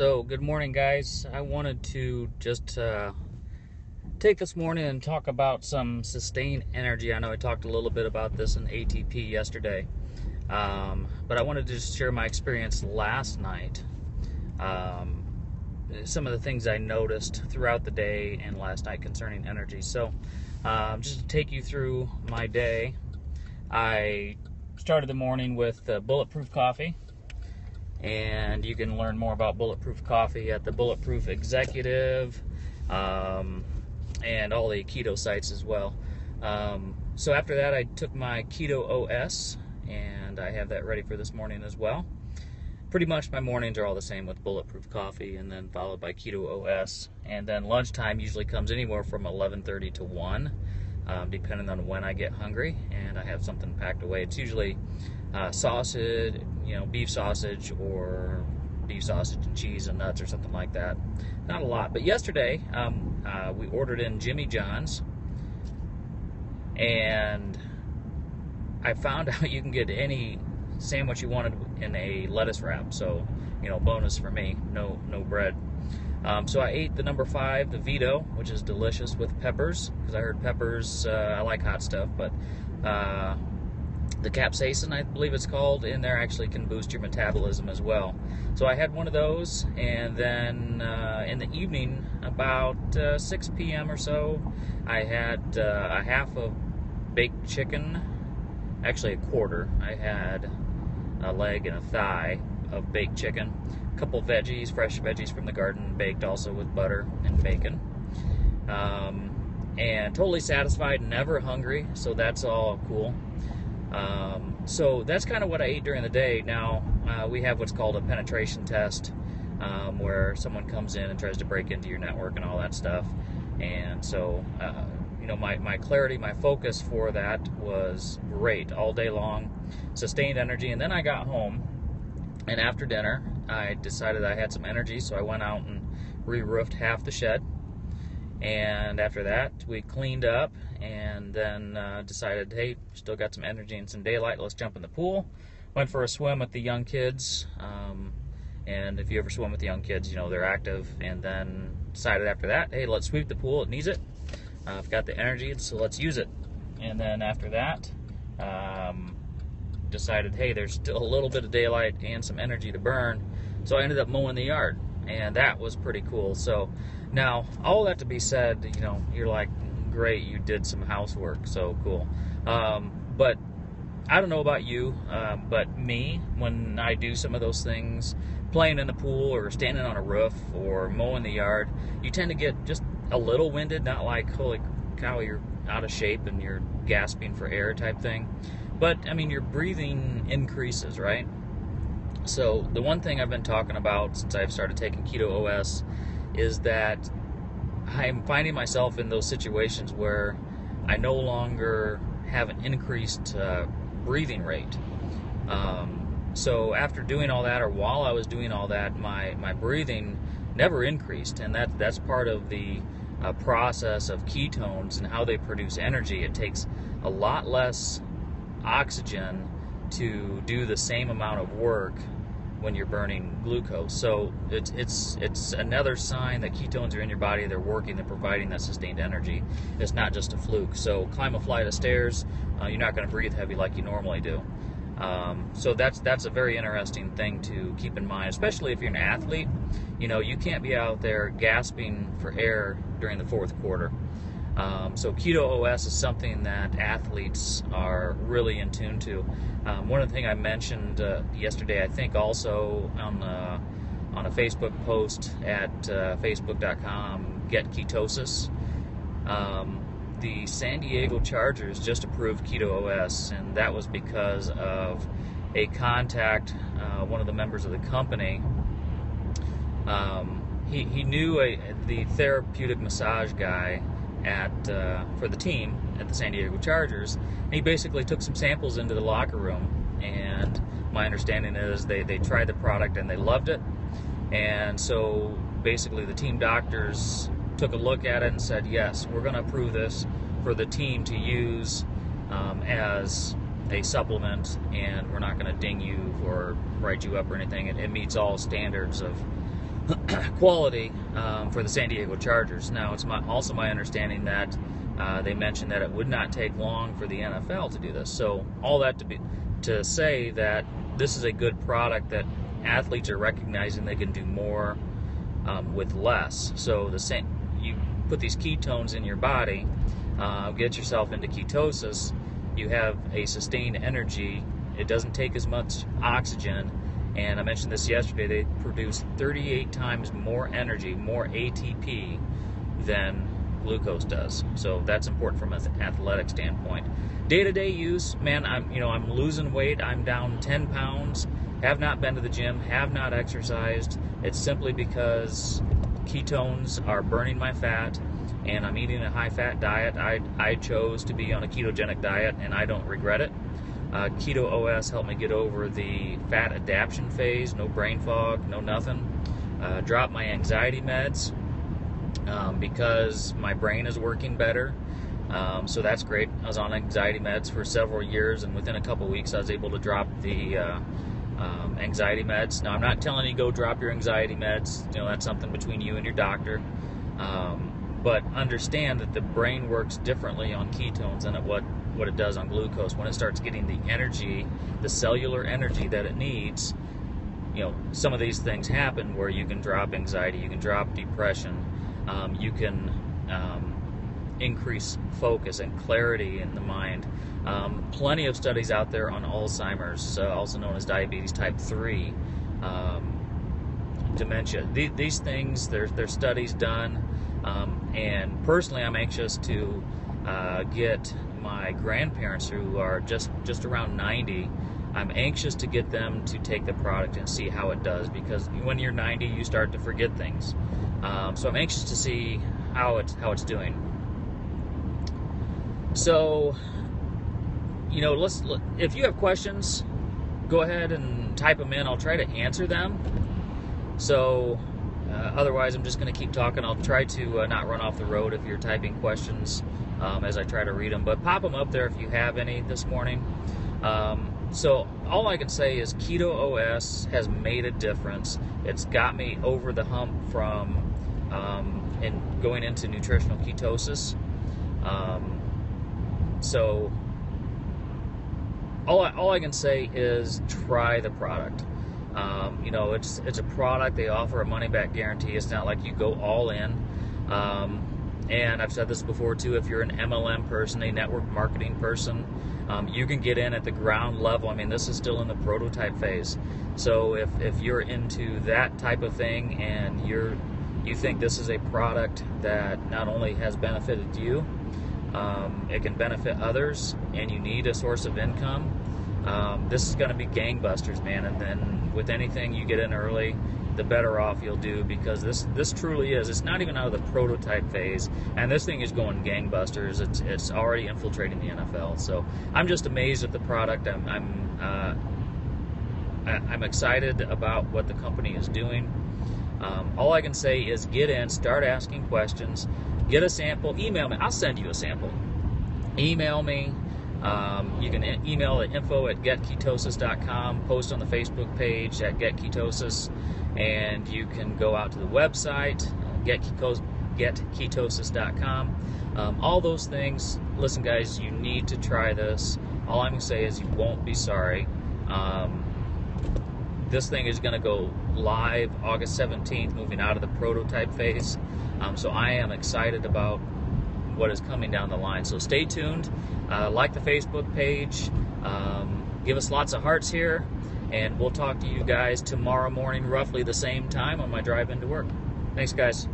So, good morning, guys. I wanted to just take this morning and talk about some sustained energy. I know I talked a little bit about this in ATP yesterday, but I wanted to just share my experience last night. Some of the things I noticed throughout the day and last night concerning energy. So, just to take you through my day, I started the morning with Bulletproof coffee. And you can learn more about Bulletproof coffee at the Bulletproof Executive and all the keto sites as well. So after that, I took my Keto-OS, and I have that ready for this morning as well. Pretty much my mornings are all the same with Bulletproof coffee, and then followed by Keto-OS. And then lunchtime usually comes anywhere from 11:30 to 1, depending on when I get hungry, and I have something packed away. It's usually sausage, beef sausage, or beef sausage and cheese and nuts or something like that. Not a lot, but yesterday we ordered in Jimmy John's, and I found out you can get any sandwich you wanted in a lettuce wrap. So, bonus for me, no bread. So I ate the number 5, the Vito, which is delicious with peppers, because I heard peppers, I like hot stuff, but the capsaicin, I believe it's called, in there actually can boost your metabolism as well. So I had one of those, and then in the evening, about 6 p.m. or so, I had a half of baked chicken, actually a quarter. I had a leg and a thigh of baked chicken, a couple veggies, fresh veggies from the garden, baked also with butter and bacon. And totally satisfied, never hungry, so that's all cool. So that's kind of what I ate during the day. Now, we have what's called a penetration test, where someone comes in and tries to break into your network and all that stuff. And so, my clarity, my focus for that was great all day long, sustained energy. And then I got home, and after dinner, I decided I had some energy, so I went out and re-roofed half the shed. And after that, we cleaned up, and then decided, hey, still got some energy and some daylight, let's jump in the pool. Went for a swim with the young kids, and if you ever swim with the young kids, they're active. And then decided after that, hey, let's sweep the pool, it needs it. I've got the energy, so let's use it. And then after that, decided, hey, there's still a little bit of daylight and some energy to burn, so I ended up mowing the yard, and that was pretty cool. So now, all that to be said, you're like, great, you did some housework, so cool. But I don't know about you, but me, when I do some of those things, playing in the pool or standing on a roof or mowing the yard, you tend to get just a little winded, not like, holy cow, you're out of shape and you're gasping for air type thing. But, your breathing increases, right? So the one thing I've been talking about since I've started taking Keto-OS is that I'm finding myself in those situations where I no longer have an increased breathing rate. So after doing all that, or while I was doing all that, my breathing never increased, and that's part of the process of ketones and how they produce energy. It takes a lot less oxygen to do the same amount of work when you're burning glucose. So it's another sign that ketones are in your body, they're working, they're providing that sustained energy. It's not just a fluke. So climb a flight of stairs, you're not going to breathe heavy like you normally do. So that's a very interesting thing to keep in mind, especially if you're an athlete. You can't be out there gasping for air during the fourth quarter. So Keto-OS is something that athletes are really in tune to. One of the things I mentioned yesterday, I think also on a Facebook post at facebook.com, Get Ketosis, the San Diego Chargers just approved Keto-OS, and that was because of a contact, one of the members of the company. He knew the therapeutic massage guy for the team at the San Diego Chargers, and he basically took some samples into the locker room, and my understanding is they tried the product and they loved it. And so basically the team doctors took a look at it and said, yes, we're going to approve this for the team to use as a supplement, and we're not going to ding you or write you up or anything. It meets all standards of quality for the San Diego Chargers. Now, it's also my understanding that they mentioned that it would not take long for the NFL to do this. So all that to say that this is a good product that athletes are recognizing they can do more with less. So you put these ketones in your body, get yourself into ketosis, you have a sustained energy. It doesn't take as much oxygen. And I mentioned this yesterday, they produce 38 times more energy, more ATP than glucose does. So that's important from an athletic standpoint. Day-to-day use, man, I'm losing weight. I'm down 10 pounds. Have not been to the gym, have not exercised. It's simply because ketones are burning my fat, and I'm eating a high-fat diet. I chose to be on a ketogenic diet, and I don't regret it. Keto-OS helped me get over the fat adaptation phase, no brain fog, no nothing. Dropped my anxiety meds because my brain is working better. So that's great. I was on anxiety meds for several years, and within a couple weeks I was able to drop the anxiety meds. Now, I'm not telling you go drop your anxiety meds. That's something between you and your doctor. But understand that the brain works differently on ketones than what it does on glucose. When it starts getting the energy, the cellular energy that it needs, some of these things happen where you can drop anxiety, you can drop depression, you can increase focus and clarity in the mind. Plenty of studies out there on Alzheimer's, also known as diabetes type 3, dementia. These things, there's studies done, and personally I'm anxious to get my grandparents, who are just around 90, I'm anxious to get them to take the product and see how it does, because when you're 90 you start to forget things. So I'm anxious to see how it's doing. So if you have questions, go ahead and type them in. I'll try to answer them. So otherwise I'm just going to keep talking. I'll try to not run off the road if you're typing questions as I try to read them, but pop them up there if you have any this morning. So all I can say is Keto-OS has made a difference. It's got me over the hump from and going into nutritional ketosis. So all I can say is try the product. It's a product. They offer a money-back guarantee. It's not like you go all in. And I've said this before too, if you're an MLM person, a network marketing person, you can get in at the ground level. I mean, this is still in the prototype phase. So if you're into that type of thing and you think this is a product that not only has benefited you, it can benefit others, and you need a source of income, this is going to be gangbusters, man. And then with anything you get in early, the better off you'll do, because this truly is. It's not even out of the prototype phase, and this thing is going gangbusters. It's already infiltrating the NFL. So I'm just amazed at the product. I'm excited about what the company is doing. All I can say is get in, start asking questions, get a sample, email me. I'll send you a sample. Email me. You can email at info@getketosis.com, post on the Facebook page at Get Ketosis, and you can go out to the website, getketosis.com. All those things. Listen, guys, you need to try this. All I'm going to say is you won't be sorry. This thing is going to go live August 17th, moving out of the prototype phase. So I am excited about what is coming down the line. So stay tuned. Like the Facebook page. Give us lots of hearts here. And we'll talk to you guys tomorrow morning, roughly the same time, on my drive into work. Thanks, guys.